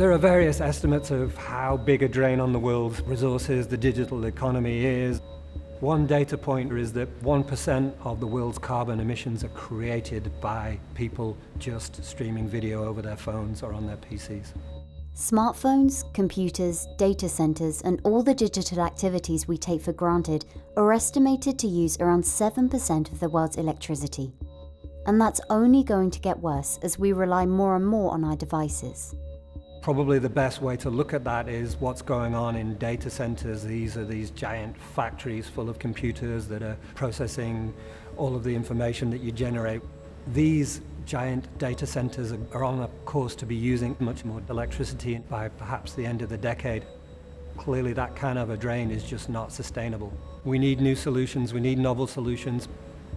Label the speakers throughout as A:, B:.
A: There are various estimates of how big a drain on the world's resources the digital economy is. One data point is that 1% of the world's carbon emissions are created by people just streaming video over their phones or on their PCs.
B: Smartphones, computers, data centers, and all the digital activities we take for granted are estimated to use around 7% of the world's electricity. And that's only going to get worse as we rely more and more on our devices.
A: Probably the best way to look at that is what's going on in data centers. These are these giant factories full of computers that are processing all of the information that you generate. These giant data centers are on a course to be using much more electricity by perhaps the end of the decade. Clearly that kind of a drain is just not sustainable. We need new solutions, we need novel solutions.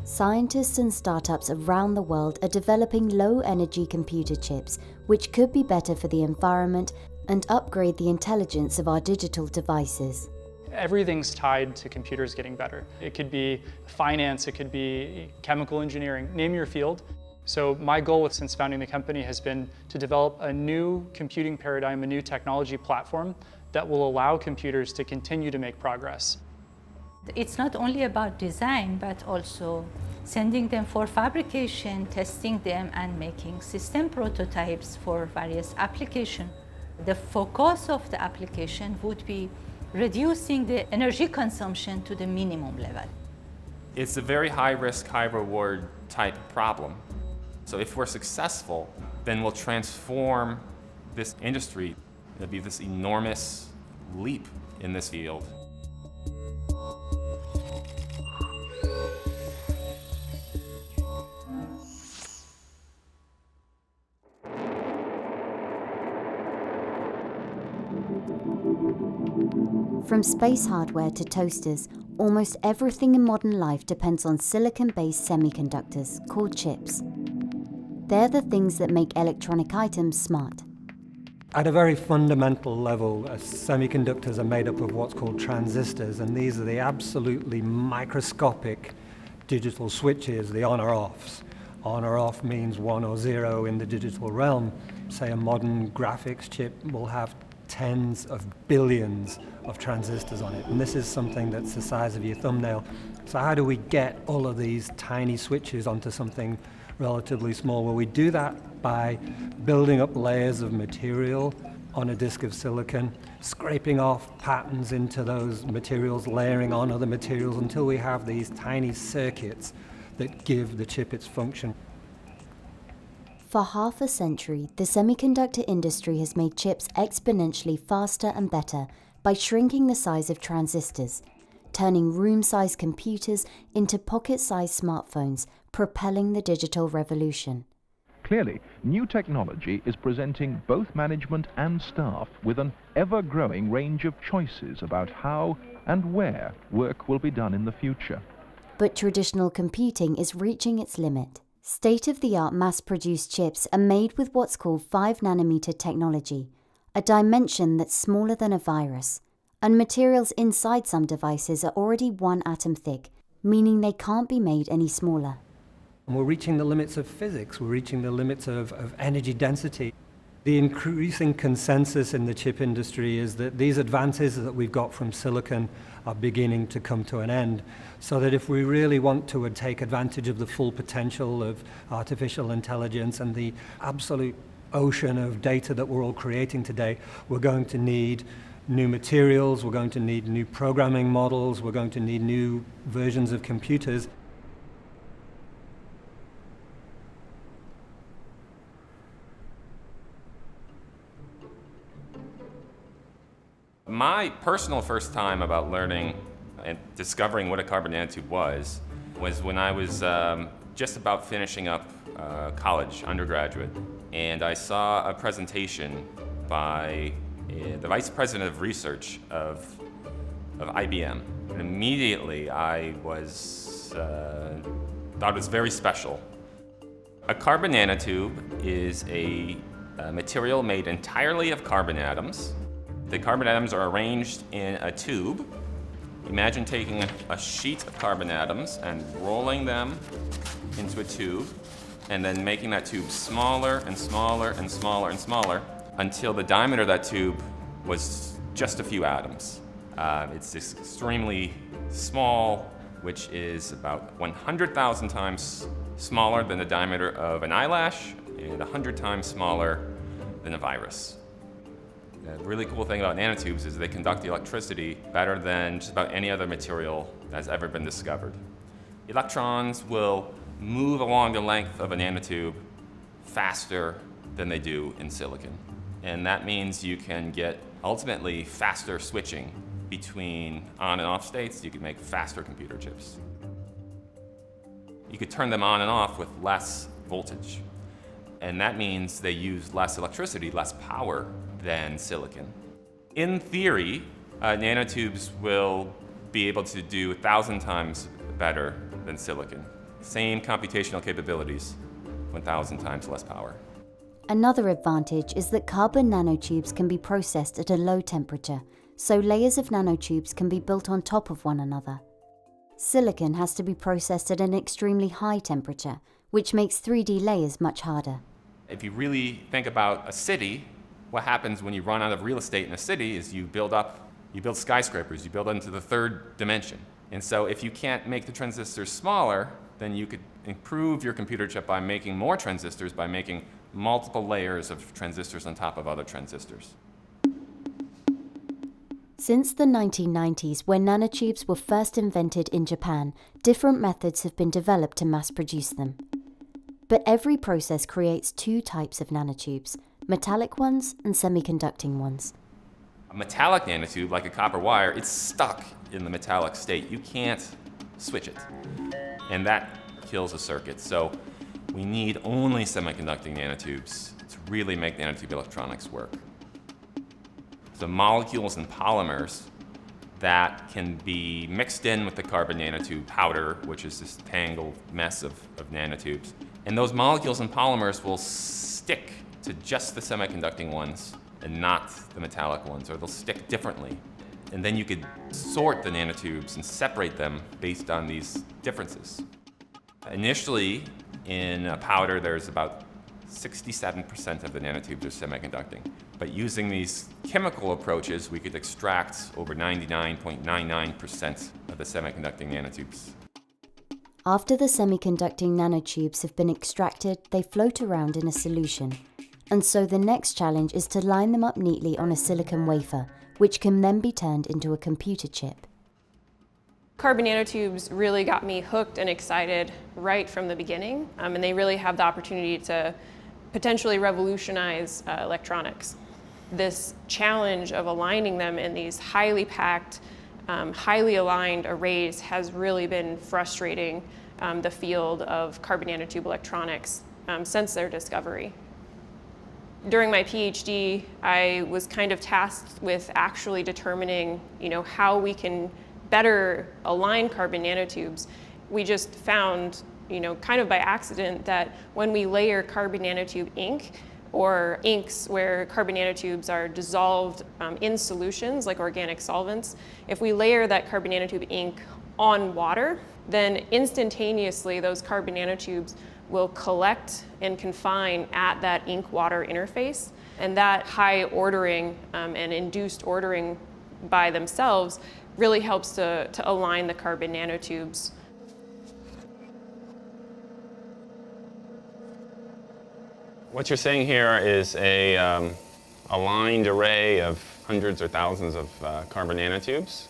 B: Scientists and startups around the world are developing low-energy computer chips which could be better for the environment and upgrade the intelligence of our digital devices.
C: Everything's tied to computers getting better. It could be finance, it could be chemical engineering, name your field. So my goal since founding the company has been to develop a new computing paradigm, a new technology platform that will allow computers to continue to make progress.
D: It's not only about design, but also sending them for fabrication, testing them, and making system prototypes for various applications. The focus of the application would be reducing the energy consumption to the minimum level.
E: It's a very high-risk, high-reward type problem. So if we're successful, then we'll transform this industry. There'll be this enormous leap in this field.
B: From space hardware to toasters, almost everything in modern life depends on silicon-based semiconductors called chips. They're the things that make electronic items smart.
A: At a very fundamental level, semiconductors are made up of what's called transistors, and these are the absolutely microscopic digital switches, the on or offs. On or off means 1 or 0 in the digital realm. Say a modern graphics chip will have tens of billions of transistors on it, and this is something that's the size of your thumbnail. So how do we get all of these tiny switches onto something relatively small? Well, we do that by building up layers of material on a disk of silicon, scraping off patterns into those materials, layering on other materials until we have these tiny circuits that give the chip its function.
B: For half a century, the semiconductor industry has made chips exponentially faster and better by shrinking the size of transistors, turning room-sized computers into pocket-sized smartphones, propelling the digital revolution.
F: Clearly, new technology is presenting both management and staff with an ever-growing range of choices about how and where work will be done in the future.
B: But traditional computing is reaching its limit. State-of-the-art mass-produced chips are made with what's called 5-nanometer technology, a dimension that's smaller than a virus, and materials inside some devices are already 1 atom thick, meaning they can't be made any smaller.
A: And we're reaching the limits of physics, we're reaching the limits of energy density. The increasing consensus in the chip industry is that these advances that we've got from silicon are beginning to come to an end, so that if we really want to take advantage of the full potential of artificial intelligence and the absolute ocean of data that we're all creating today, we're going to need new materials, we're going to need new programming models, we're going to need new versions of computers.
E: My personal first time about learning and discovering what a carbon nanotube was when I was just about finishing up college, undergraduate, and I saw a presentation by the vice president of research of IBM. And immediately I thought it was very special. A carbon nanotube is a material made entirely of carbon atoms. The carbon atoms are arranged in a tube. Imagine taking a sheet of carbon atoms and rolling them into a tube, and then making that tube smaller and smaller and smaller and smaller until the diameter of that tube was just a few atoms. It's extremely small, which is about 100,000 times smaller than the diameter of an eyelash and 100 times smaller than a virus. The really cool thing about nanotubes is they conduct the electricity better than just about any other material that's ever been discovered. Electrons will move along the length of a nanotube faster than they do in silicon. And that means you can get ultimately faster switching between on and off states. You can make faster computer chips. You could turn them on and off with less voltage. And that means they use less electricity, less power than silicon. In theory, nanotubes will be able to do 1,000 times better than silicon. Same computational capabilities, 1,000 times less power.
B: Another advantage is that carbon nanotubes can be processed at a low temperature, so layers of nanotubes can be built on top of one another. Silicon has to be processed at an extremely high temperature, which makes 3D layers much harder.
E: If you really think about a city, what happens when you run out of real estate in a city is you build skyscrapers, you build into the third dimension. And so if you can't make the transistors smaller, then you could improve your computer chip by making more transistors, by making multiple layers of transistors on top of other transistors.
B: Since the 1990s, when nanotubes were first invented in Japan, different methods have been developed to mass produce them. But every process creates two types of nanotubes, metallic ones and semiconducting ones.
E: A metallic nanotube, like a copper wire, it's stuck in the metallic state. You can't switch it. And that kills a circuit. So we need only semiconducting nanotubes to really make nanotube electronics work. So molecules and polymers that can be mixed in with the carbon nanotube powder, which is this tangled mess of nanotubes. And those molecules and polymers will stick to just the semiconducting ones and not the metallic ones, or they'll stick differently. And then you could sort the nanotubes and separate them based on these differences. Initially, in a powder, there's about 67% of the nanotubes are semiconducting. But using these chemical approaches, we could extract over 99.99% of the semiconducting nanotubes.
B: After the semiconducting nanotubes have been extracted, they float around in a solution. And so the next challenge is to line them up neatly on a silicon wafer, which can then be turned into a computer chip.
G: Carbon nanotubes really got me hooked and excited right from the beginning, and they really have the opportunity to potentially revolutionize electronics. This challenge of aligning them in these highly packed, highly aligned arrays has really been frustrating the field of carbon nanotube electronics since their discovery. During my PhD, I was kind of tasked with actually determining, how we can better align carbon nanotubes. We just found, kind of by accident, that when we layer carbon nanotube ink, or inks where carbon nanotubes are dissolved in solutions like organic solvents, if we layer that carbon nanotube ink on water, then instantaneously those carbon nanotubes will collect and confine at that ink-water interface. And that high ordering and induced ordering by themselves really helps to align the carbon nanotubes.
H: What you're seeing here is a aligned array of hundreds or thousands of carbon nanotubes.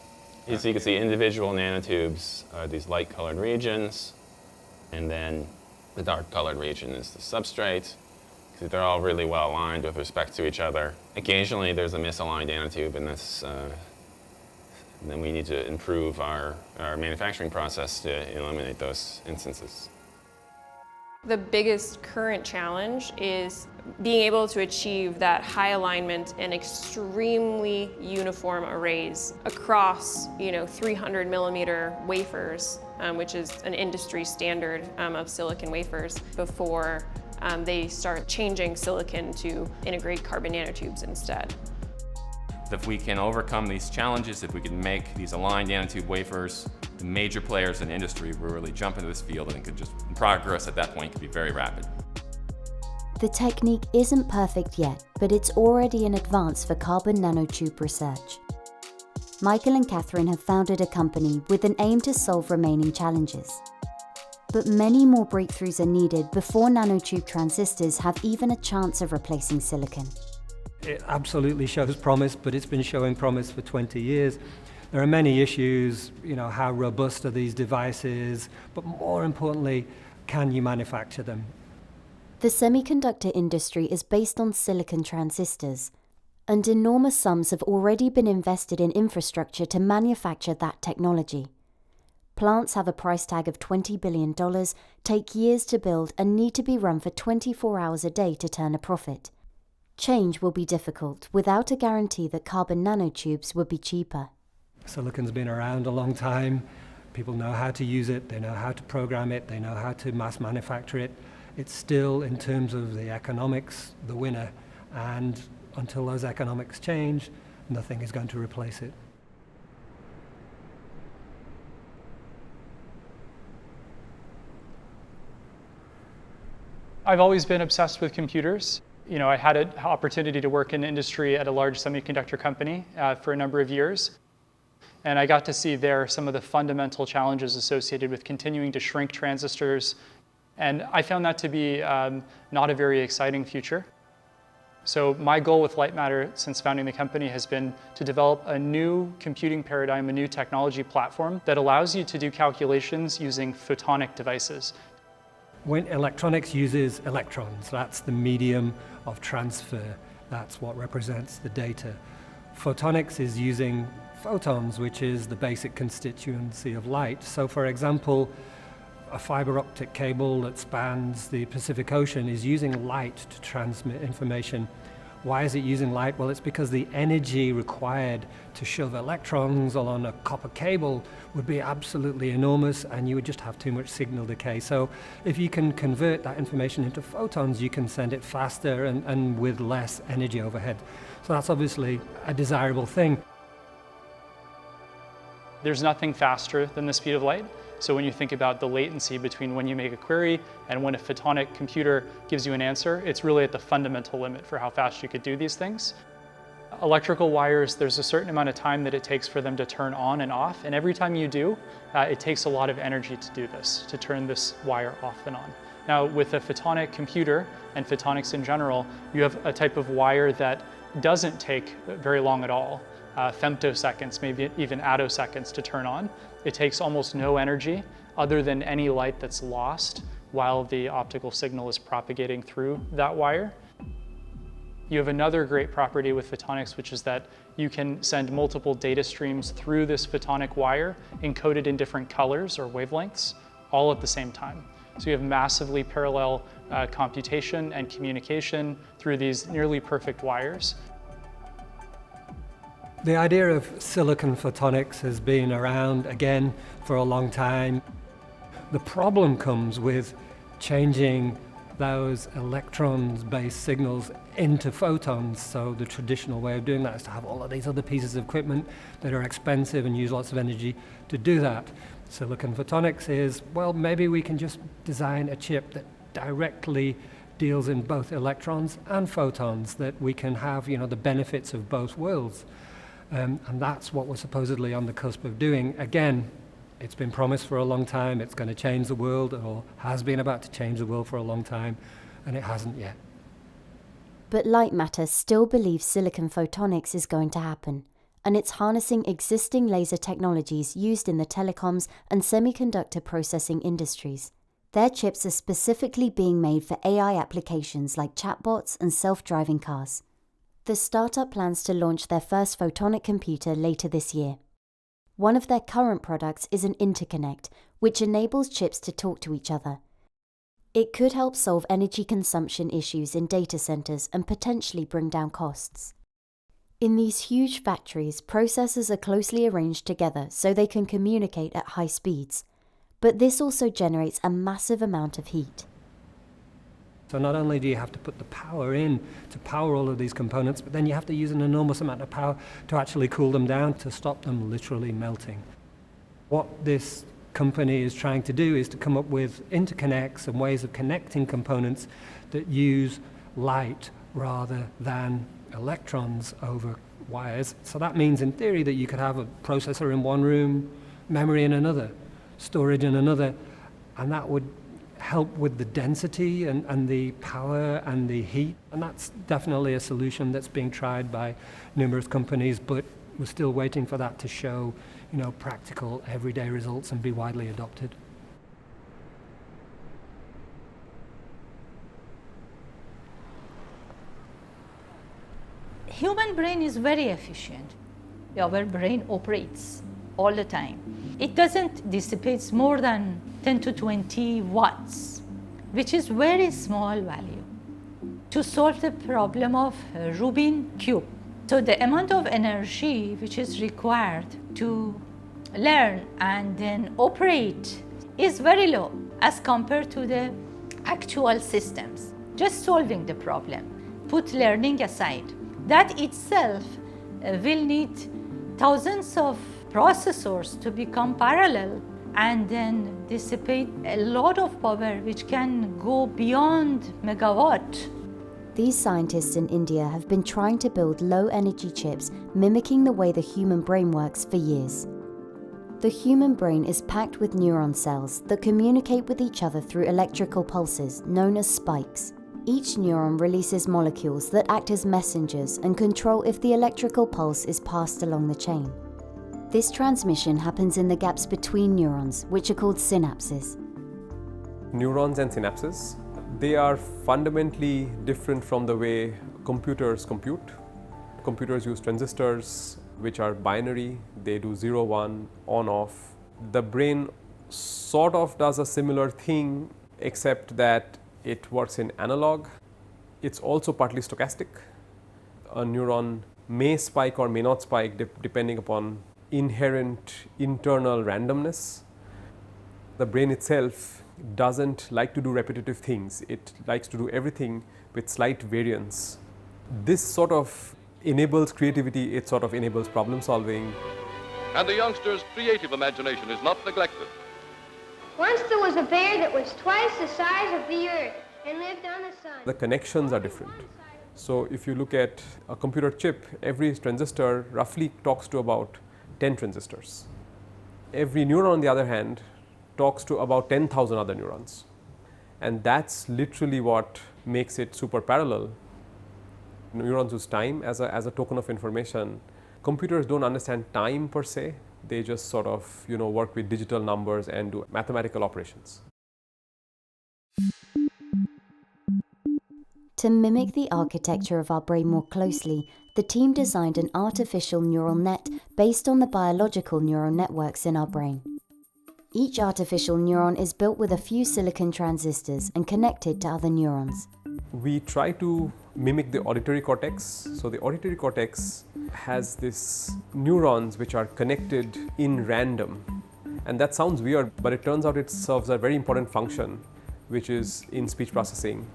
H: As you can see, individual nanotubes are these light-colored regions, and then the dark-colored region is the substrate. They're all really well aligned with respect to each other. Occasionally, there's a misaligned nanotube, and then we need to improve our manufacturing process to eliminate those instances.
G: The biggest current challenge is being able to achieve that high alignment and extremely uniform arrays across 300 millimeter wafers, which is an industry standard of silicon wafers, before they start changing silicon to integrate carbon nanotubes instead.
E: If we can overcome these challenges, if we can make these aligned nanotube wafers, the major players in the industry will really jump into this field, and progress at that point could be very rapid.
B: The technique isn't perfect yet, but it's already an advance for carbon nanotube research. Michael and Catherine have founded a company with an aim to solve remaining challenges. But many more breakthroughs are needed before nanotube transistors have even a chance of replacing silicon.
A: It absolutely shows promise, but it's been showing promise for 20 years. There are many issues, how robust are these devices, but more importantly, can you manufacture them?
B: The semiconductor industry is based on silicon transistors, and enormous sums have already been invested in infrastructure to manufacture that technology. Plants have a price tag of $20 billion, take years to build, and need to be run for 24 hours a day to turn a profit. Change will be difficult without a guarantee that carbon nanotubes would be cheaper.
A: Silicon's been around a long time. People know how to use it, they know how to program it, they know how to mass manufacture it. It's still, in terms of the economics, the winner. And until those economics change, nothing is going to replace it.
C: I've always been obsessed with computers. I had an opportunity to work in industry at a large semiconductor company for a number of years. And I got to see there some of the fundamental challenges associated with continuing to shrink transistors. And I found that to be not a very exciting future. So my goal with Light Matter since founding the company has been to develop a new computing paradigm, a new technology platform that allows you to do calculations using photonic devices.
A: When electronics uses electrons, that's the medium of transfer. That's what represents the data. Photonics is using photons, which is the basic constituency of light. So for example, a fiber optic cable that spans the Pacific Ocean is using light to transmit information. Why is it using light? Well, it's because the energy required to shove electrons along a copper cable would be absolutely enormous, and you would just have too much signal decay. So if you can convert that information into photons, you can send it faster and with less energy overhead. So that's obviously a desirable thing.
C: There's nothing faster than the speed of light. So when you think about the latency between when you make a query and when a photonic computer gives you an answer, it's really at the fundamental limit for how fast you could do these things. Electrical wires, there's a certain amount of time that it takes for them to turn on and off. And every time you do, it takes a lot of energy to do this, to turn this wire off and on. Now, with a photonic computer and photonics in general, you have a type of wire that doesn't take very long at all. Femtoseconds, maybe even attoseconds to turn on. It takes almost no energy other than any light that's lost while the optical signal is propagating through that wire. You have another great property with photonics, which is that you can send multiple data streams through this photonic wire encoded in different colors or wavelengths, all at the same time. So you have massively parallel computation and communication through these nearly perfect wires.
A: The idea of silicon photonics has been around, again, for a long time. The problem comes with changing those electrons-based signals into photons. So the traditional way of doing that is to have all of these other pieces of equipment that are expensive and use lots of energy to do that. Silicon photonics is, well, maybe we can just design a chip that directly deals in both electrons and photons, that we can have, the benefits of both worlds. And that's what we're supposedly on the cusp of doing. Again, it's been promised for a long time, it's going to change the world, or has been about to change the world for a long time, and it hasn't yet.
B: But Light Matter still believes silicon photonics is going to happen, and it's harnessing existing laser technologies used in the telecoms and semiconductor processing industries. Their chips are specifically being made for AI applications like chatbots and self-driving cars. The startup plans to launch their first photonic computer later this year. One of their current products is an interconnect, which enables chips to talk to each other. It could help solve energy consumption issues in data centers and potentially bring down costs. In these huge factories, processors are closely arranged together so they can communicate at high speeds, but this also generates a massive amount of heat.
A: So not only do you have to put the power in to power all of these components, but then you have to use an enormous amount of power to actually cool them down, to stop them literally melting. What this company is trying to do is to come up with interconnects and ways of connecting components that use light rather than electrons over wires. So that means in theory that you could have a processor in one room, memory in another, storage in another, and that would help with the density and the power and the heat. And that's definitely a solution that's being tried by numerous companies, but we're still waiting for that to show, practical everyday results and be widely adopted.
D: Human brain is very efficient. Our brain operates all the time. It doesn't dissipate more than 10 to 20 watts, which is very small value, to solve the problem of Rubin cube. So the amount of energy which is required to learn and then operate is very low as compared to the actual systems. Just solving the problem, put learning aside. That itself will need thousands of processors to become parallel and then dissipate a lot of power which can go beyond megawatt.
B: These scientists in India have been trying to build low-energy chips mimicking the way the human brain works for years. The human brain is packed with neuron cells that communicate with each other through electrical pulses known as spikes. Each neuron releases molecules that act as messengers and control if the electrical pulse is passed along the chain. This transmission happens in the gaps between neurons, which are called synapses.
I: Neurons and synapses, they are fundamentally different from the way computers compute. Computers use transistors, which are binary. They do 0, 1, on, off. The brain sort of does a similar thing, except that it works in analog. It's also partly stochastic. A neuron may spike or may not spike depending upon inherent internal randomness. The brain itself doesn't like to do repetitive things. It likes to do everything with slight variance. This sort of enables creativity, it sort of enables problem solving.
J: And the youngster's creative imagination is not neglected.
K: Once there was a bear that was twice the size of the earth and lived on the sun.
I: The connections are different. So if you look at a computer chip, every transistor roughly talks to about 10 transistors. Every neuron, on the other hand, talks to about 10,000 other neurons. And that's literally what makes it super parallel. Neurons use time as a token of information. Computers don't understand time per se. They just sort of work with digital numbers and do mathematical operations.
B: To mimic the architecture of our brain more closely, the team designed an artificial neural net based on the biological neural networks in our brain. Each artificial neuron is built with a few silicon transistors and connected to other neurons.
I: We try to mimic the auditory cortex. So the auditory cortex has these neurons which are connected in random. And that sounds weird, but it turns out it serves a very important function, which is in speech processing.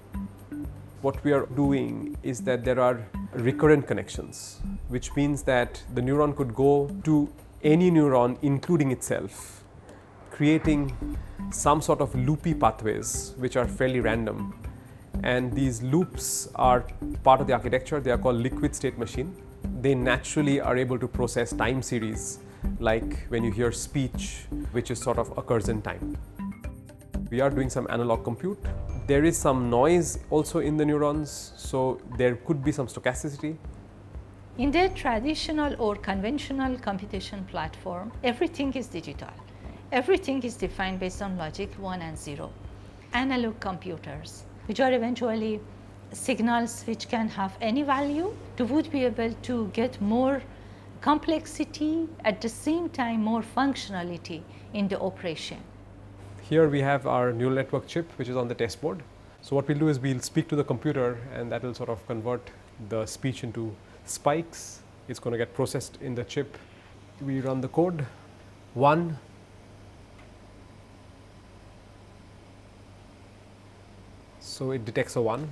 I: What we are doing is that there are recurrent connections, which means that the neuron could go to any neuron, including itself, creating some sort of loopy pathways, which are fairly random. And these loops are part of the architecture. They are called liquid state machine. They naturally are able to process time series, like when you hear speech, which is sort of occurs in time. We are doing some analog compute. There is some noise also in the neurons, so there could be some stochasticity.
D: In the traditional or conventional computation platform, everything is digital. Everything is defined based on logic 1 and 0. Analog computers, which are eventually signals which can have any value, would be able to get more complexity, at the same time more functionality in the operation.
I: Here we have our neural network chip, which is on the test board. So what we'll do is we'll speak to the computer, and that will sort of convert the speech into spikes. It's going to get processed in the chip. We run the code. 1. So it detects a 1.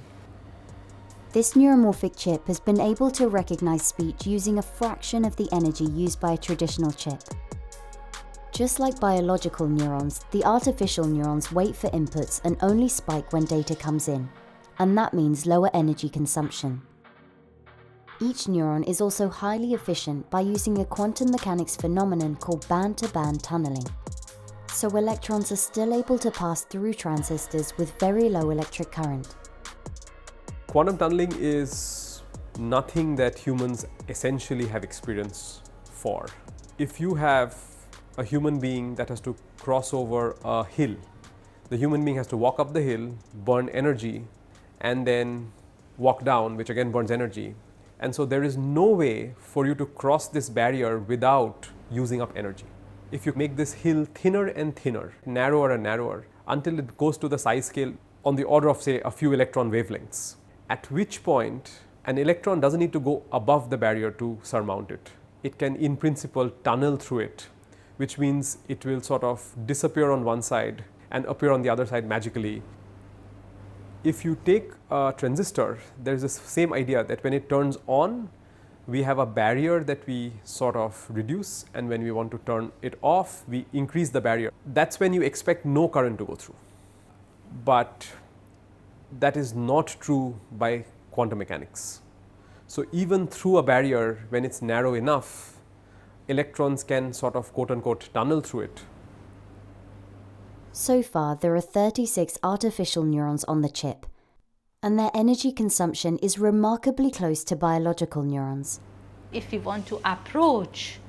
B: This neuromorphic chip has been able to recognize speech using a fraction of the energy used by a traditional chip. Just like biological neurons, the artificial neurons wait for inputs and only spike when data comes in. and that means lower energy consumption. Each neuron is also highly efficient by using a quantum mechanics phenomenon called band-to-band tunneling. So electrons are still able to pass through transistors with very low electric current.
I: Quantum tunneling is nothing that humans essentially have experience for. If you have a human being that has to cross over a hill, the human being has to walk up the hill, burn energy, and then walk down, which again burns energy. And so there is no way for you to cross this barrier without using up energy. If you make this hill thinner and thinner, narrower and narrower, until it goes to the size scale on the order of, say, a few electron wavelengths, at which point an electron doesn't need to go above the barrier to surmount it. It can, in principle, tunnel through it, which means it will sort of disappear on one side and appear on the other side magically. If you take a transistor, there is the same idea that when it turns on, we have a barrier that we sort of reduce, and when we want to turn it off, we increase the barrier. That's when you expect no current to go through. But that is not true by quantum mechanics. So even through a barrier, when it's narrow enough, electrons can sort of quote-unquote tunnel through it.
B: So far, there are 36 artificial neurons on the chip, and their energy consumption is remarkably close to biological neurons.
D: If we want to approach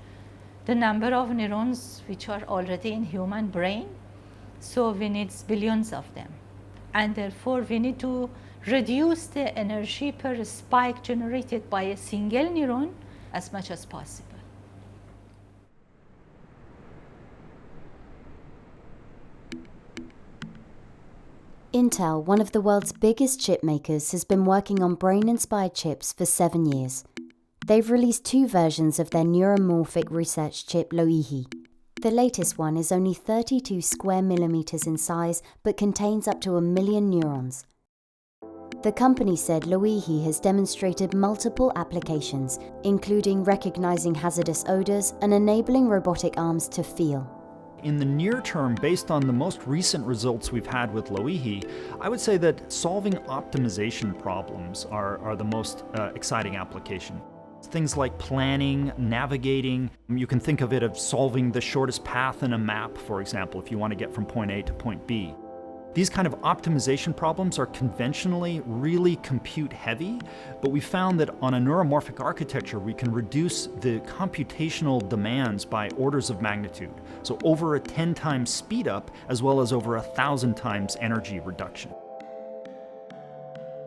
D: the number of neurons which are already in human brain, so we need billions of them. And therefore, we need to reduce the energy per spike generated by a single neuron as much as possible.
B: Intel, one of the world's biggest chip makers, has been working on brain-inspired chips for 7 years. They've released 2 versions of their neuromorphic research chip Loihi. The latest one is only 32 square millimeters in size, but contains up to 1 million neurons. The company said Loihi has demonstrated multiple applications, including recognizing hazardous odors and enabling robotic arms to feel.
L: In the near term, based on the most recent results we've had with Loihi, I would say that solving optimization problems are the most exciting application. Things like planning, navigating. You can think of it as solving the shortest path in a map, for example, if you want to get from point A to point B. These kind of optimization problems are conventionally really compute heavy, but we found that on a neuromorphic architecture, we can reduce the computational demands by orders of magnitude. So over a 10 times speed up, as well as over 1,000 times energy reduction.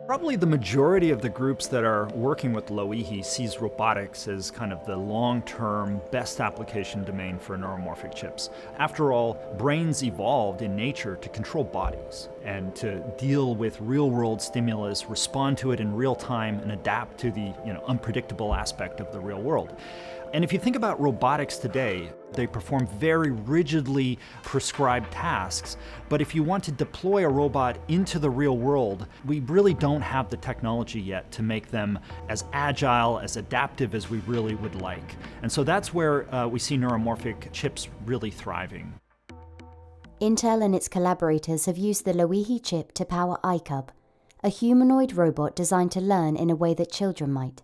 L: Probably the majority of the groups that are working with Loihi sees robotics as kind of the long-term best application domain for neuromorphic chips. After all, brains evolved in nature to control bodies and to deal with real-world stimulus, respond to it in real time, and adapt to the unpredictable aspect of the real world. And if you think about robotics today, they perform very rigidly prescribed tasks. But if you want to deploy a robot into the real world, we really don't have the technology yet to make them as agile, as adaptive as we really would like. And so that's where we see neuromorphic chips really thriving.
B: Intel and its collaborators have used the Loihi chip to power iCub, a humanoid robot designed to learn in a way that children might.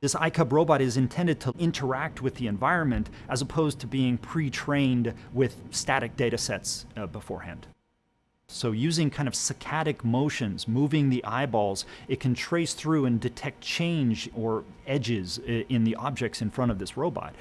L: This iCub robot is intended to interact with the environment as opposed to being pre-trained with static data sets beforehand. So using kind of saccadic motions, moving the eyeballs, it can trace through and detect change or edges in the objects in front of this robot.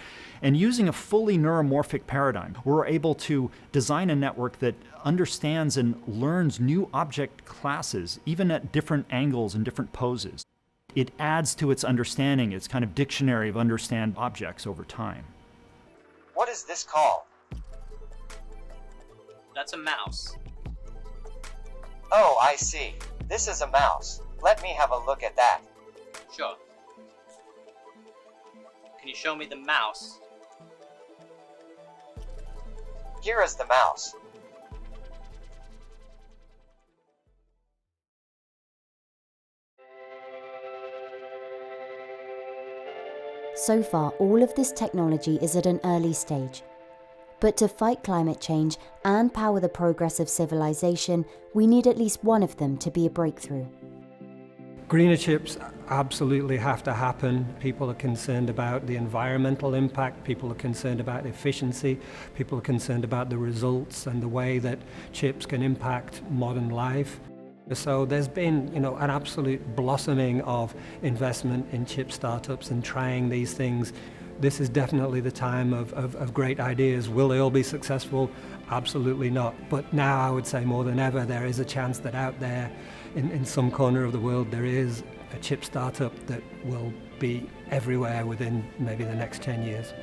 L: And using a fully neuromorphic paradigm, we're able to design a network that understands and learns new object classes, even at different angles and different poses. It adds to its understanding, its kind of dictionary of understand objects over time.
M: What is this called?
N: That's a mouse.
M: Oh, I see. This is a mouse. Let me have a look at that.
N: Sure. Can you show me the mouse?
M: Here is the mouse.
B: So far, all of this technology is at an early stage. But to fight climate change and power the progress of civilization, we need at least one of them to be a breakthrough.
A: Greener chips absolutely have to happen. People are concerned about the environmental impact, people are concerned about efficiency, people are concerned about the results and the way that chips can impact modern life. So there's been, an absolute blossoming of investment in chip startups and trying these things. This is definitely the time of great ideas. Will they all be successful? Absolutely not. But now I would say more than ever, there is a chance that out there in some corner of the world there is a chip startup that will be everywhere within maybe the next 10 years.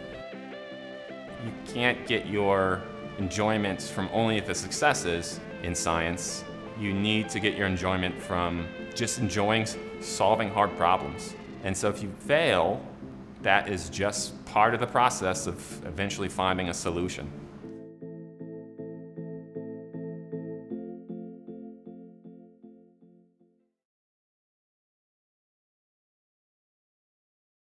E: You can't get your enjoyment from only the successes in science. You need to get your enjoyment from just enjoying solving hard problems. And so if you fail, that is just part of the process of eventually finding a solution.